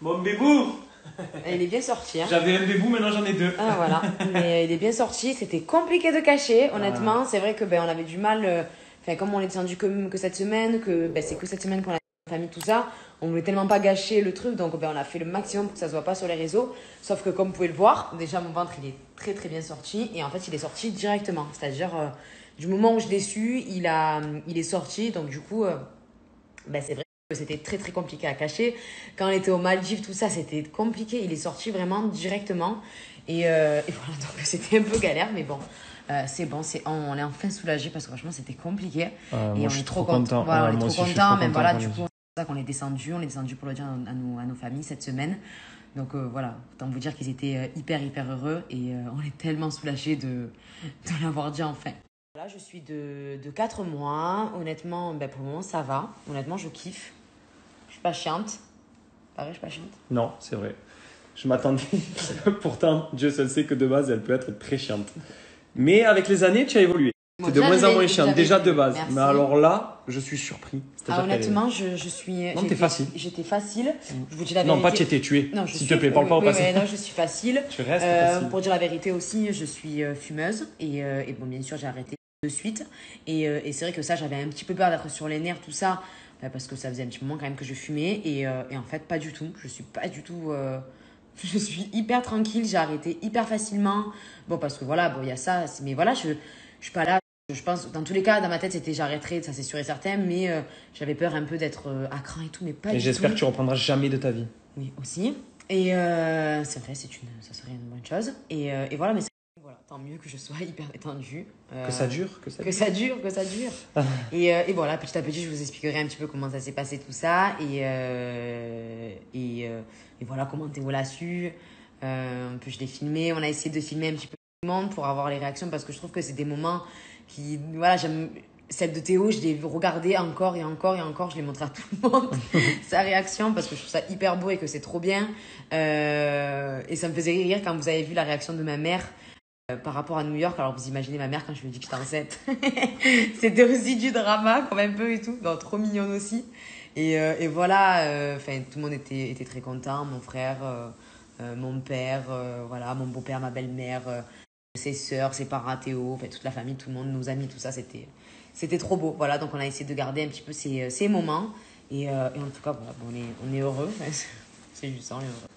Mon bébou. Il est bien sorti. Hein. J'avais un bébou, maintenant j'en ai deux. Ah voilà, mais il est bien sorti. C'était compliqué de cacher, honnêtement. C'est vrai que on avait du mal. Enfin, comme on est descendu que cette semaine, que c'est que cette semaine qu'on a la famille, tout ça. On voulait tellement pas gâcher le truc, donc on a fait le maximum pour que ça se voit pas sur les réseaux. Sauf que comme vous pouvez le voir, déjà mon ventre il est très très bien sorti et en fait il est sorti directement. C'est-à-dire du moment où je l'ai su, il est sorti. Donc du coup, c'est vrai que c'était très très compliqué à cacher. Quand on était aux Maldives, tout ça, c'était compliqué. Il est sorti vraiment directement. Et voilà, donc c'était un peu galère, mais bon. C'est bon, on est enfin soulagé parce que franchement c'était compliqué. Et moi, on je suis est trop content. content. Voilà, Ouais, on est moi trop aussi, je suis content. trop Même content voilà, qu'on du ait coup, dit. c'est pour ça qu'on est descendu. On est descendu pour le dire à nos familles cette semaine. Donc voilà, autant vous dire qu'ils étaient hyper hyper heureux et on est tellement soulagés de l'avoir dit enfin. Là, je suis de 4 mois. Honnêtement, pour le moment, ça va. Honnêtement, je kiffe. Je suis pas chiante. Pareil, je suis pas chiante. Non, c'est vrai. Je m'attendais. Pourtant, Dieu seul sait que de base, elle peut être très chiante. Mais avec les années, tu as évolué. Bon, C'est de déjà, moins je en l'ai- moins je chiante, l'avais déjà vu. de base. Merci. Mais alors là, je suis surpris. C'est-à-dire qu'elle est- Honnêtement, je suis. Non, t'es j'étais- facile. J'étais facile. Je vous dis la vérité. Non, pas t'étais, tu es. Non, je S'il suis. te plaît, parle pas au Oui, passé. oui, non, je suis facile. Tu restes facile. Pour dire la vérité aussi, je suis fumeuse. Et bon, bien sûr, j'ai arrêté de suite. Et c'est vrai que ça, j'avais un petit peu peur d'être sur les nerfs, tout ça. Parce que ça faisait un petit moment quand même que je fumais. Et en fait, pas du tout. Je suis pas du tout. Je suis hyper tranquille. J'ai arrêté hyper facilement. Bon, parce que voilà, bon, il y a ça. Mais voilà, je suis pas là. Je pense, dans tous les cas, dans ma tête, c'était j'arrêterai, ça c'est sûr et certain. Mais j'avais peur un peu d'être à cran et tout. Mais pas Et du tout. j'espère que tu reprendras jamais de ta vie. Oui, aussi. Et c'est vrai, ça serait une bonne chose. Et voilà, mais voilà, tant mieux que je sois hyper détendue. Que ça dure, que ça Que dure. ça dure, que ça dure. Et voilà, petit à petit, je vous expliquerai un petit peu comment ça s'est passé tout ça. Et voilà, comment Théo l'a su. Un peu, je l'ai filmé. On a essayé de filmer un petit peu tout le monde pour avoir les réactions parce que je trouve que c'est des moments qui. Voilà, j'aime. Celle de Théo, je l'ai regardée encore et encore et encore. Je l'ai montré à tout le monde, sa réaction, parce que je trouve ça hyper beau et que c'est trop bien. Et ça me faisait rire quand vous avez vu la réaction de ma mère par rapport à New York. Alors, vous imaginez ma mère quand je lui ai dit que j'étais enceinte. C'était aussi du drama, comme un peu et tout. Donc, trop mignonne aussi. Et voilà, tout le monde était très content. Mon frère, mon père, voilà, mon beau-père, ma belle-mère, ses sœurs, ses parents, Théo, toute la famille, tout le monde, nos amis, tout ça, c'était trop beau. Voilà, donc on a essayé de garder un petit peu ces moments. Et en tout cas, voilà, on est heureux. C'est juste ça, on est heureux.